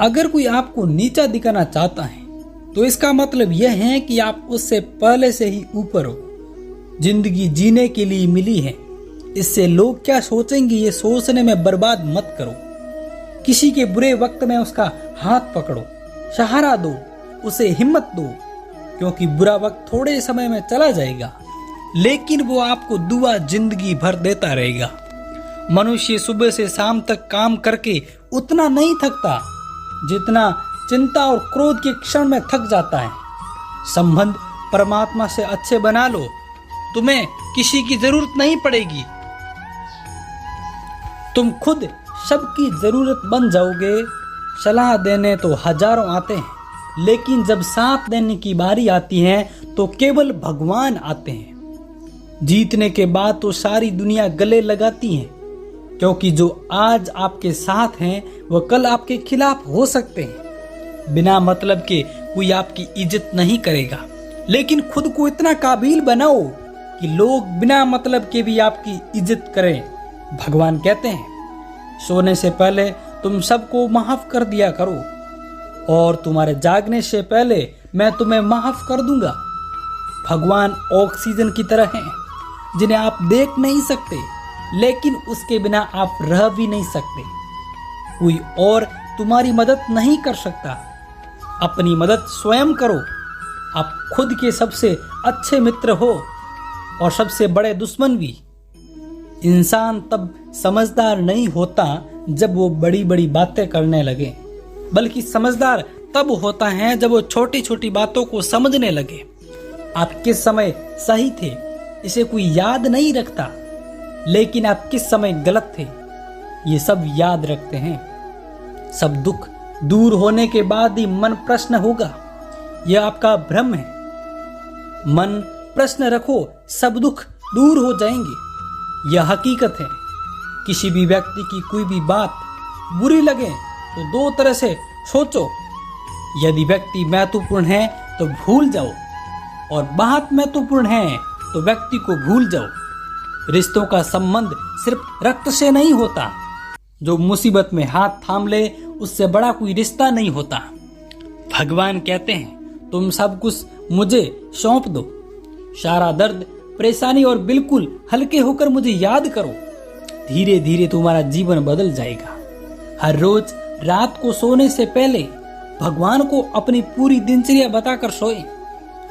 अगर कोई आपको नीचा दिखाना चाहता है तो इसका मतलब यह है कि आप उससे पहले से ही ऊपर हो। जिंदगी जीने के लिए मिली है, इससे लोग क्या सोचेंगे ये सोचने में बर्बाद मत करो। किसी के बुरे वक्त में उसका हाथ पकड़ो, सहारा दो, उसे हिम्मत दो, क्योंकि बुरा वक्त थोड़े समय में चला जाएगा, लेकिन वो आपको दुआ जिंदगी भर देता रहेगा। मनुष्य सुबह से शाम तक काम करके उतना नहीं थकता जितना चिंता और क्रोध के क्षण में थक जाता है। संबंध परमात्मा से अच्छे बना लो, तुम्हें किसी की जरूरत नहीं पड़ेगी। तुम खुद सबकी जरूरत बन जाओगे। सलाह देने तो हजारों आते हैं, लेकिन जब साथ देने की बारी आती है तो केवल भगवान आते हैं। जीतने के बाद तो सारी दुनिया गले लगाती है, क्योंकि जो आज आपके साथ हैं वह कल आपके खिलाफ हो सकते हैं। बिना मतलब के कोई आपकी इज्जत नहीं करेगा, लेकिन खुद को इतना काबिल बनाओ कि लोग बिना मतलब के भी आपकी इज्जत करें। भगवान कहते हैं, सोने से पहले तुम सबको माफ कर दिया करो, और तुम्हारे जागने से पहले मैं तुम्हें माफ कर दूंगा। भगवान ऑक्सीजन की तरह हैं, जिन्हें आप देख नहीं सकते, लेकिन उसके बिना आप रह भी नहीं सकते। कोई और तुम्हारी मदद नहीं कर सकता, अपनी मदद स्वयं करो। आप खुद के सबसे अच्छे मित्र हो और सबसे बड़े दुश्मन भी। इंसान तब समझदार नहीं होता जब वो बड़ी बड़ी बातें करने लगे, बल्कि समझदार तब होता है जब वो छोटी छोटी बातों को समझने लगे। आप किस समय सही थे इसे कोई याद नहीं रखता, लेकिन आप किस समय गलत थे ये सब याद रखते हैं। सब दुख दूर होने के बाद ही मन प्रश्न होगा, यह आपका भ्रम है। मन प्रश्न रखो, सब दुख दूर हो जाएंगे, यह हकीकत है। किसी भी व्यक्ति की कोई भी बात बुरी लगे तो दो तरह से सोचो। यदि व्यक्ति महत्वपूर्ण है तो भूल जाओ, और बात महत्वपूर्ण है तो व्यक्ति को भूल जाओ। रिश्तों का संबंध सिर्फ रक्त से नहीं होता। जो मुसीबत में हाथ थाम ले उससे बड़ा कोई रिश्ता नहीं होता। भगवान कहते हैं, तुम सब कुछ मुझे सौंप दो, सारा दर्द, परेशानी, और बिल्कुल हल्के होकर मुझे याद करो। धीरे धीरे तुम्हारा जीवन बदल जाएगा। हर रोज रात को सोने से पहले भगवान को अपनी पूरी दिनचर्या बताकर सोए।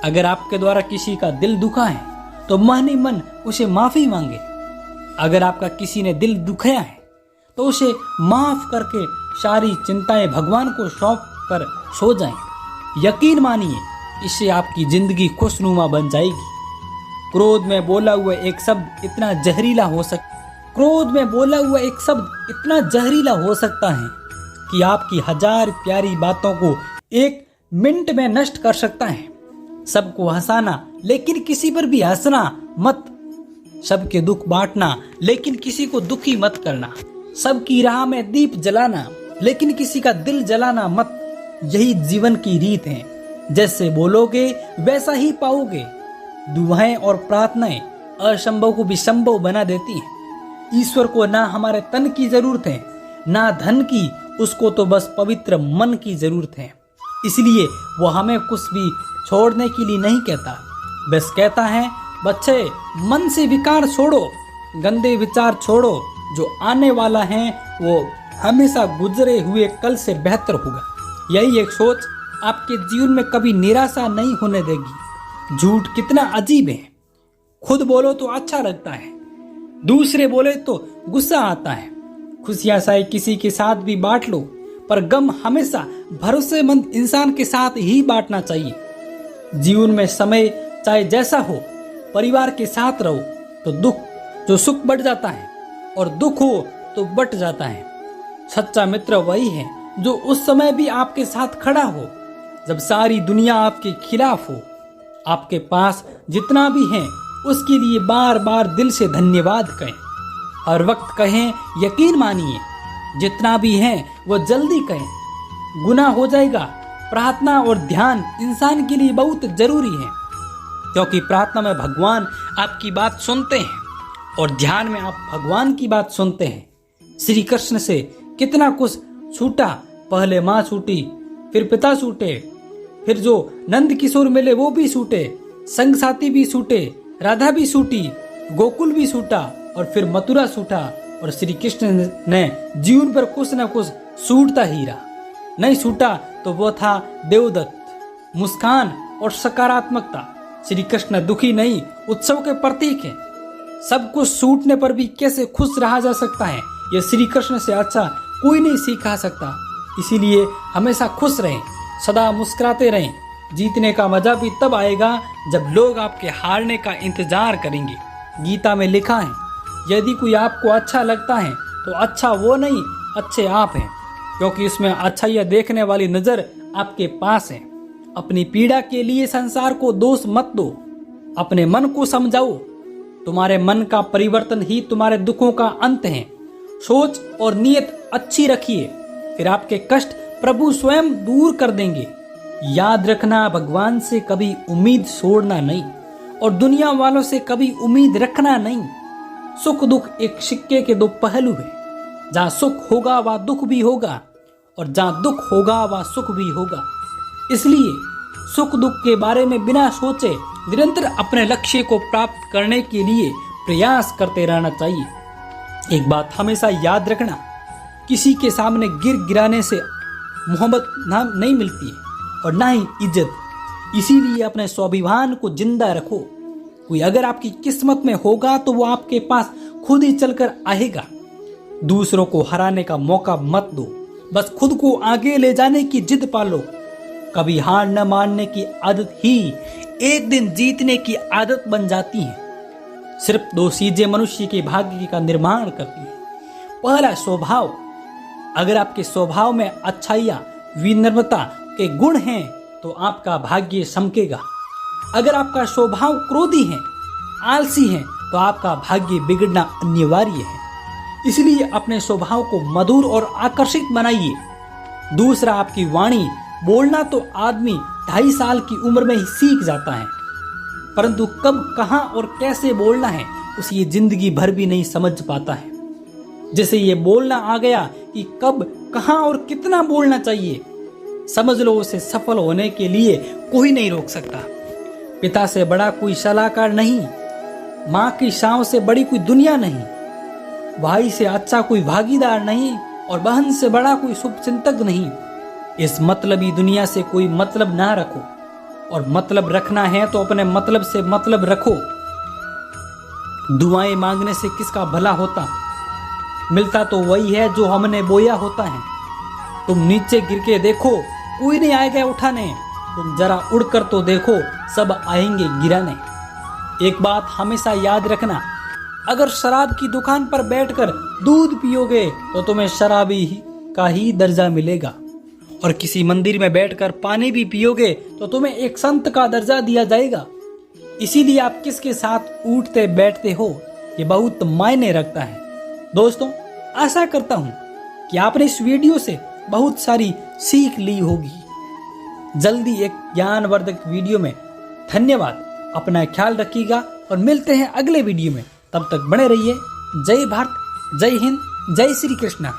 अगर आपके द्वारा किसी का दिल दुखा है तो मन ही मन उसे माफी मांगे। अगर आपका किसी ने दिल दुखाया है तो उसे माफ करके सारी चिंताएं भगवान को सौंप कर सो जाएं। यकीन मानिए, इससे आपकी जिंदगी खुशनुमा बन जाएगी। क्रोध में बोला हुआ एक शब्द इतना जहरीला हो सकता है कि आपकी हजार प्यारी बातों को एक मिनट में नष्ट कर सकता है। सबको हंसाना, लेकिन किसी पर भी हंसना मत। सबके दुख बांटना, लेकिन किसी को दुखी मत करना। सबकी राह में दीप जलाना, लेकिन किसी का दिल जलाना मत। यही जीवन की रीत है। जैसे बोलोगे वैसा ही पाओगे। दुआएं और प्रार्थनाएं असंभव को भी संभव बना देती हैं। ईश्वर को ना हमारे तन की जरूरत है, ना धन की, उसको तो बस पवित्र मन की जरूरत है। इसलिए वो हमें कुछ भी छोड़ने के लिए नहीं कहता, बस कहता है, बच्चे मन से विकार छोड़ो, गंदे विचार छोड़ो। जो आने वाला है वो हमेशा गुजरे हुए कल से बेहतर होगा। यही एक सोच आपके जीवन में कभी निराशा नहीं होने देगी। झूठ कितना अजीब है। खुद बोलो तो अच्छा लगता है, दूसरे बोले तो गुस्सा आता है। खुशियां चाहे किसी के साथ भी बांट लो, पर गम हमेशा भरोसेमंद इंसान के साथ ही बांटना चाहिए। जीवन में समय चाहे जैसा हो, परिवार के साथ रहो तो सुख बढ़ जाता है, और दुख हो तो बट जाता है। सच्चा मित्र वही है जो उस समय भी आपके साथ खड़ा हो जब सारी दुनिया आपके खिलाफ हो। आपके पास जितना भी है उसके लिए बार बार दिल से धन्यवाद कहें। हर वक्त कहें, यकीन मानिए, जितना भी है वो जल्दी कहें। गुनाह हो जाएगा। प्रार्थना और ध्यान इंसान के लिए बहुत जरूरी है, क्योंकि प्रार्थना में भगवान आपकी बात सुनते हैं और ध्यान में आप भगवान की बात सुनते हैं। श्री कृष्ण से कितना कुछ छूटा, पहले माँ छूटी, फिर पिता छूटे, फिर जो नंद किशोर मिले वो भी छूटे, संग साथी भी छूटे, राधा भी छूटी, गोकुल भी छूटा और फिर मथुरा छूटा। और श्री कृष्ण ने जीवन पर कुछ न कुछ छूटता ही रहा। नहीं छूटा तो वो था देवदत्त, मुस्कान और सकारात्मकता। श्री कृष्ण दुखी नहीं, उत्सव के प्रतीक है। सब कुछ छूटने पर भी कैसे खुश रहा जा सकता है, यह श्री कृष्ण से अच्छा कोई नहीं सिखा सकता। इसीलिए हमेशा खुश रहें, सदा मुस्कुराते रहें। जीतने का मजा भी तब आएगा जब लोग आपके हारने का इंतजार करेंगे। गीता में लिखा है, यदि कोई आपको अच्छा लगता है तो अच्छा वो नहीं, अच्छे आप हैं, क्योंकि उसमें अच्छाइयाँ देखने वाली नजर आपके पास है। अपनी पीड़ा के लिए संसार को दोष मत दो, अपने मन को समझाओ। तुम्हारे मन का परिवर्तन ही तुम्हारे दुखों का अंत है। सोच और नीयत अच्छी रखिए, फिर आपके कष्ट प्रभु स्वयं दूर कर देंगे। याद रखना, भगवान से कभी उम्मीद छोड़ना नहीं और दुनिया वालों से कभी उम्मीद रखना नहीं। सुख दुख एक सिक्के के दो पहलू हैं। जहाँ सुख होगा वहाँ दुख भी होगा और जहाँ दुख होगा वहाँ सुख भी होगा। इसलिए सुख दुख के बारे में बिना सोचे निरंतर अपने लक्ष्य को प्राप्त करने के लिए प्रयास करते रहना चाहिए। एक बात हमेशा याद रखना, किसी के सामने गिराने से मोहब्बत नहीं मिलती है और ना ही इज्जत। इसीलिए अपने स्वाभिमान को जिंदा रखो। कोई अगर आपकी किस्मत में होगा तो वो आपके पास खुद ही चलकर आएगा। दूसरों को हराने का मौका मत दो, बस खुद को आगे ले जाने की जिद पालो। कभी हार न मानने की आदत ही एक दिन जीतने की आदत बन जाती है। सिर्फ दो चीजें मनुष्य के भाग्य का निर्माण करती है। पहला, स्वभाव। अगर आपके स्वभाव में अच्छाइयाँ, विनम्रता के गुण हैं तो आपका भाग्य चमकेगा। अगर आपका स्वभाव क्रोधी है, आलसी है, तो आपका भाग्य बिगड़ना अनिवार्य है। इसलिए अपने स्वभाव को मधुर और आकर्षित बनाइए। दूसरा, आपकी वाणी। बोलना तो आदमी 2.5 साल की उम्र में ही सीख जाता है, परंतु कब, कहां और कैसे बोलना है उसे ये जिंदगी भर भी नहीं समझ पाता है। जैसे ये बोलना आ गया कि कब, कहां और कितना बोलना चाहिए, समझ लो उसे सफल होने के लिए कोई नहीं रोक सकता। पिता से बड़ा कोई सलाहकार नहीं, माँ की छांव से बड़ी कोई दुनिया नहीं, भाई से अच्छा कोई भागीदार नहीं और बहन से बड़ा कोई शुभचिंतक नहीं। इस मतलबी दुनिया से कोई मतलब ना रखो, और मतलब रखना है तो अपने मतलब से मतलब रखो। दुआएं मांगने से किसका भला होता, मिलता तो वही है जो हमने बोया होता है। तुम नीचे गिर के देखो, कोई नहीं आएगा उठाने। तुम जरा उड़कर तो देखो, सब आएंगे गिराने। एक बात हमेशा याद रखना, अगर शराब की दुकान पर बैठकर दूध पियोगे तो तुम्हें शराबी का ही दर्जा मिलेगा, और किसी मंदिर में बैठकर पानी भी पियोगे तो तुम्हें एक संत का दर्जा दिया जाएगा। इसीलिए आप किसके साथ उठते बैठते हो ये बहुत मायने रखता है। दोस्तों, आशा करता हूँ कि आपने इस वीडियो से बहुत सारी सीख ली होगी। जल्दी एक ज्ञानवर्धक वीडियो में। धन्यवाद, अपना ख्याल रखिएगा और मिलते हैं अगले वीडियो में। तब तक बने रहिए। जय भारत, जय हिंद, जय श्री कृष्णा।